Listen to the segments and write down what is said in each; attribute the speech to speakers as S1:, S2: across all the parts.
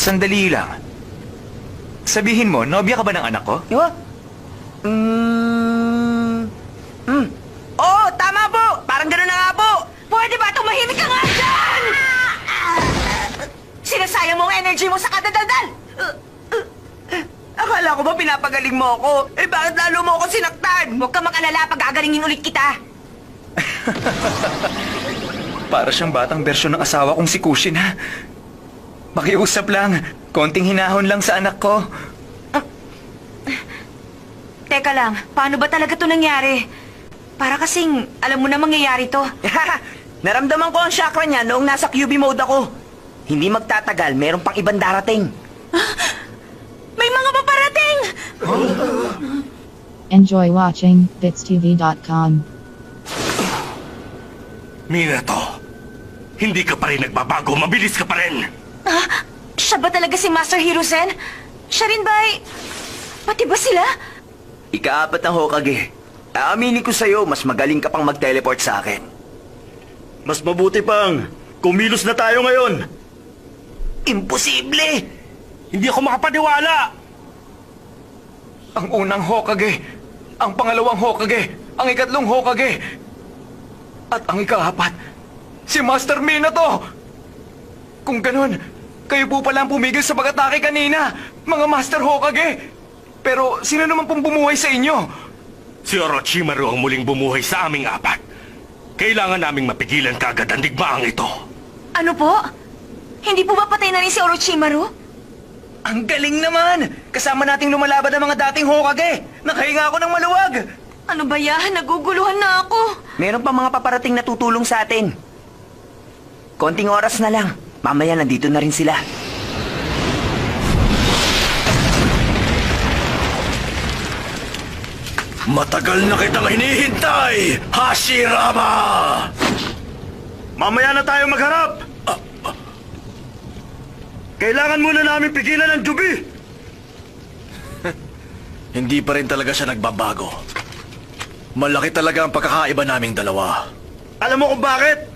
S1: Sandali lang. Sabihin mo, nobya ka ba ng anak ko?
S2: Diba? Oo, tama po! Parang gano'n na nga po!
S3: Pwede ba tumahimik ka nga dyan? Sinasayang mo ang energy mo sa kadadaldal!
S2: Akala ko ba pinapagaling mo ako? Eh bakit lalo mo ako sinaktan?
S3: Huwag ka mag-alala pag gagalingin ulit kita.
S1: Para siyang batang bersyon ng asawa kong si Kushin, ha? Makiusap lang. Konting hinahon lang sa anak ko.
S3: Teka lang, paano ba talaga to nangyari? Para kasing alam mo na mangyayari to.
S2: Naramdaman ko ang chakra niya noong nasa QB mode ako. Hindi magtatagal, meron pang ibang darating.
S3: May mga paparating!
S4: Enjoy watching bitstv.com.
S5: Minato, hindi ka pa rin nagbabago. Mabilis ka pa rin.
S3: Siya ba talaga si Master Hiruzen? Siya rin ba pati ba sila?
S2: Ika-4 ng Hokage. Aaminin ko sa'yo, mas magaling ka pang mag-teleport sa akin.
S5: Mas mabuti pang kumilos na tayo ngayon.
S2: Imposible!
S5: Hindi ako makapaniwala.
S1: Ang unang Hokage, ang pangalawang Hokage, ang ikatlong Hokage, at ang ika-4, si Master Minato! Kung ganun, kayo po pala ang pumigil sa pag-atake kanina, mga Master Hokage! Pero sino naman pong bumuhay sa inyo?
S5: Si Orochimaru ang muling bumuhay sa aming 4. Kailangan naming mapigilan kagad ang digmaang ito.
S3: Ano po? Hindi po ba patay na rin si Orochimaru?
S1: Ang galing naman! Kasama nating lumalaban ang mga dating Hokage! Nakahinga ako ng maluwag!
S3: Ano ba yan? Naguguluhan na ako.
S2: Meron pa mga paparating na tutulong sa atin. Konting oras na lang. Mamaya nandito na rin sila.
S5: Matagal na kitang hinihintay, Hashirama! Mamaya na tayo magharap! Kailangan muna namin pigilan ang Jubi! Hindi pa rin talaga siya nagbabago. Malaki talaga ang pagkakaiba naming dalawa. Alam mo kung bakit?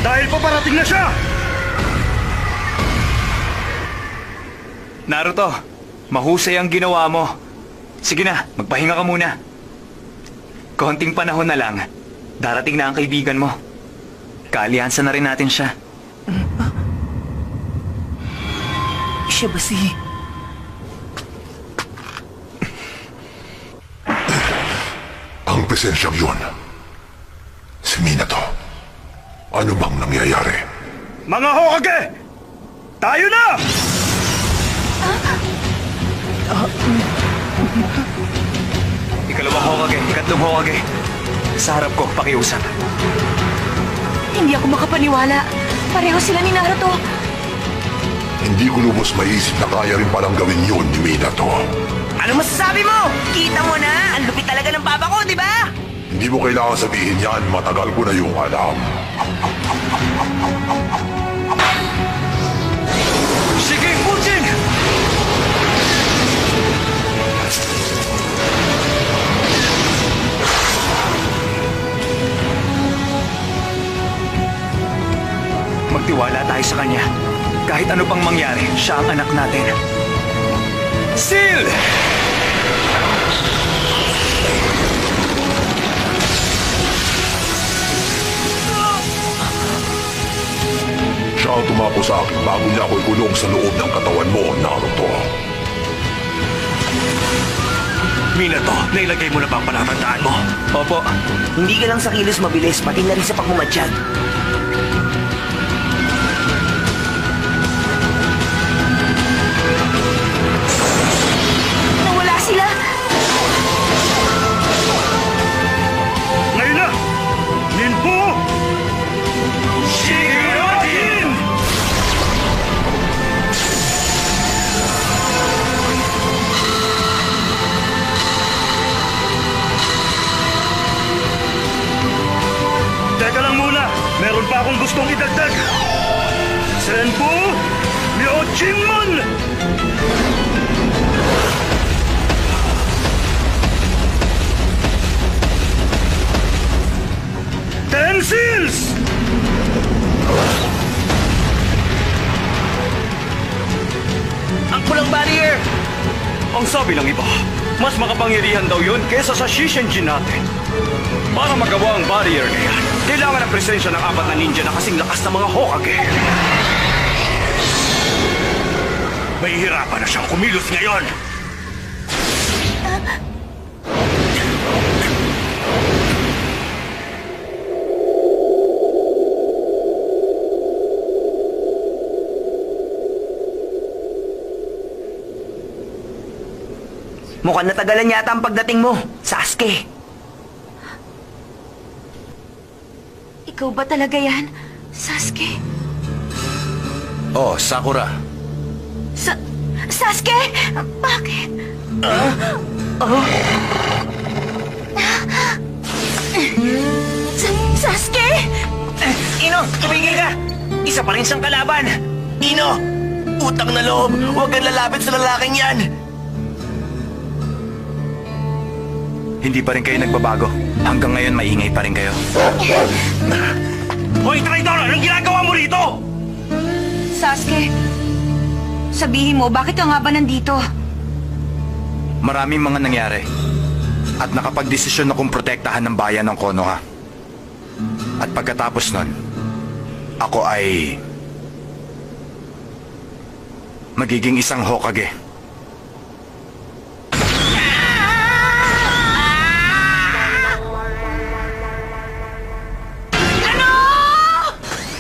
S5: Dahil paparating na siya!
S1: Naruto, mahusay ang ginawa mo. Sige na, magpahinga ka muna. Konting panahon na lang, darating na ang kaibigan mo. Kaaliansa na rin natin siya.
S2: Siya ba si...
S6: Ang presensyang yun. Si Minato. Ano bang nangyayari?
S5: Mga Hokage! Tayo na!
S1: Ikalawang Hokage, ikatlong Hokage. Sa harap ko, pakiusap.
S3: Hindi ako makapaniwala. Pareho sila ni Naruto.
S6: Hindi ko lubos maisip na kaya rin palang gawin yun ni Minato.
S2: Ano masasabi mo? Kita mo na, ang lupit talaga ng papa ko, di ba?
S6: Hindi mo kailangan sabihin yan, matagal ko na yung alam.
S1: Sige, Fujin! Magtiwala tayo sa kanya. Kahit ano pang mangyari, siya ang anak natin. Seal!
S6: Siya ang tumapo sa akin bago niya ako ikulong sa loob ng katawan mo, Naruto.
S5: Minato, nailagay mo na ba ang palatandaan mo?
S1: Opo,
S2: Hindi ka lang sa kilos mabilis, pati na rin sa pagmumatsyag.
S3: Nawala sila.
S5: Ngayon na! Ninpo! Shigarajin! Teka lang muna, meron pa akong gustong idagdag. Senpu Myojinmon! Ten Seals!
S1: Ang sabi ng iba, mas makapangyarihan daw yun kesa sa Shishenjin natin. Para magawa ang barrier na yan, kailangan ng presensya ng 4 na ninja na kasing lakas ng mga Hokage. Mahihirapan na siyang kumilos ngayon.
S2: Mukhang natagalan yata ang pagdating mo, Sasuke.
S3: Ikaw ba talaga yan, Sasuke?
S5: Oh, Sakura.
S3: Sasuke? Bakit? Sasuke?
S2: Ino, tumigil ka! Isa pa rin siyang kalaban! Ino! Utang na loob! Huwag kang lalapit sa lalaking yan!
S1: Hindi pa rin kayo nagbabago. Hanggang ngayon, maingay pa rin kayo.
S5: Hoy, traidor! Anong ginagawa mo rito?
S3: Sasuke, sabihin mo, bakit ka nga ba nandito?
S1: Maraming mga nangyari. At nakapagdesisyon akong protektahan ng bayan ng Konoha. At pagkatapos nun, ako ay magiging isang Hokage.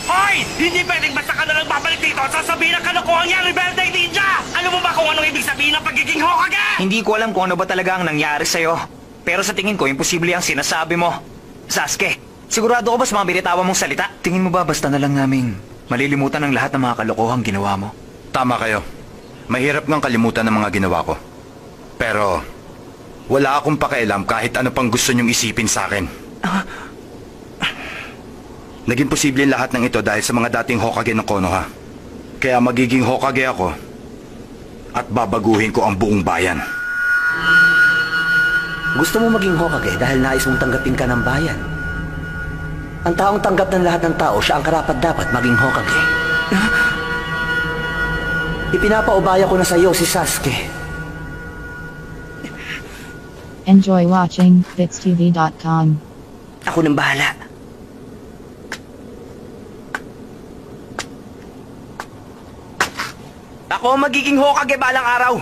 S5: Hoy! Hindi pwedeng basta ka na lang babalik dito at sasabihin ng kalokohan yan, Rebelde Ninja! Alam mo ba kung anong ibig sabihin ng pagiging Hokage?
S2: Hindi ko alam kung ano ba talaga ang nangyari sa'yo. Pero sa tingin ko, imposible ang sinasabi mo. Sasuke, sigurado ko ba sa mga binitawan mong salita?
S1: Tingin mo ba basta na lang naming malilimutan ang lahat ng mga kalokohang ginawa mo? Tama kayo. Mahirap ngang kalimutan ang mga ginawa ko. Pero wala akong pakialam kahit ano pang gusto niyong isipin sa akin. Naging posible lahat ng ito dahil sa mga dating Hokage ng Konoha. Kaya magiging Hokage ako at babaguhin ko ang buong bayan.
S7: Gusto mo maging Hokage dahil nais mong tanggapin ka ng bayan. Ang taong tanggap ng lahat ng tao, siya ang karapat-dapat maging Hokage. Ipinapaubaya ko na sa iyo si Sasuke.
S4: Enjoy watching BitsTV.com.
S2: Ako nang bahala. Ako ang magiging Hokage balang araw.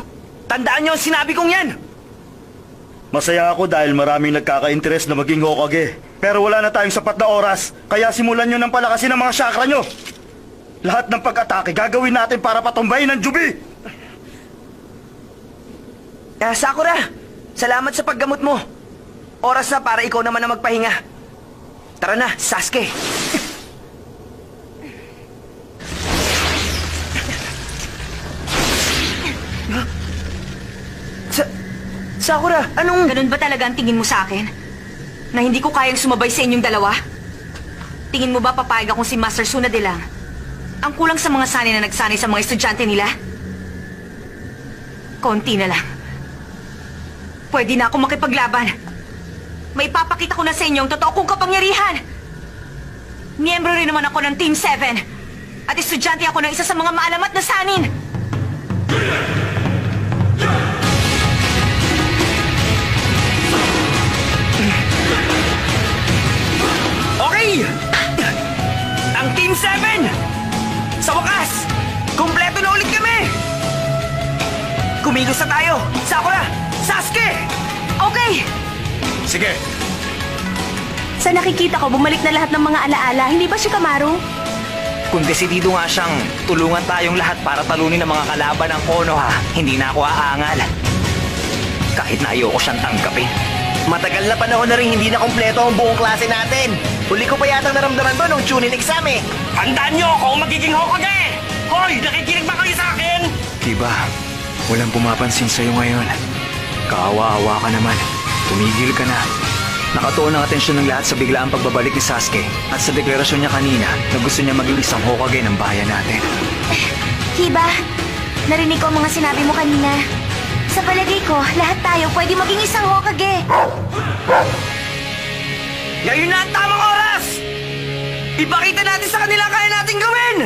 S2: Tandaan niyo ang sinabi kong yan.
S5: Masaya ako dahil maraming nagkaka-interest na maging Hokage. Pero wala na tayong sapat na oras, kaya simulan nyo ng palakasin ang mga chakra nyo. Lahat ng pag-atake gagawin natin para patumbayin ang Jubi.
S2: Sakura, salamat sa paggamot mo. Oras na para ikaw naman ang magpahinga. Tara na, Sasuke. Sakura, anong...
S3: Ganun ba talaga ang tingin mo sa akin? Na hindi ko kayang sumabay sa inyong dalawa? Tingin mo ba papayag akong si Master Tsunade lang? Ang kulang sa mga sanay na nagsanay sa mga estudyante nila? Konti na lang. Pwede na ako makipaglaban. May papakita ko na sa inyo ang totoo kong kapangyarihan. Miyembro rin naman ako ng Team 7. At estudyante ako ng isa sa mga maalamat na sanin.
S2: Okay! Ang Team 7! Sa wakas, kumpleto na ulit kami! Kumilos na tayo! Sakura! Sasuke!
S3: Okay!
S1: Sige,
S3: Sa nakikita ko, bumalik na lahat ng mga alaala. Hindi ba, Shikamaru?
S2: Kung desidido nga siyang tulungan tayong lahat para talunin ang mga kalaban ng Konoha, hindi na ako aangal. Kahit na ayoko siyang tanggapin.
S7: Matagal na panahon na rin hindi na kompleto ang buong klase natin. Huli ko pa yatang naramdaman to nung Chunin exam eh.
S5: Tandaan nyo ako ang magiging Hokage! Hoy, nakikinig ba kayo sa akin?
S1: Diba, walang pumapansin sa'yo ngayon. Kaawa-awa ka naman. Tumigil ka na. Nakatuon ang atensyon ng lahat sa biglaang pagbabalik ni Sasuke at sa deklarasyon niya kanina na gusto niya maging isang Hokage ng bayan natin.
S3: Kiba, narinig ko ang mga sinabi mo kanina. Sa palagay ko, lahat tayo pwede maging isang Hokage.
S2: Ngayon na ang tamang oras! Ipakita natin sa kanila kaya natin gawin!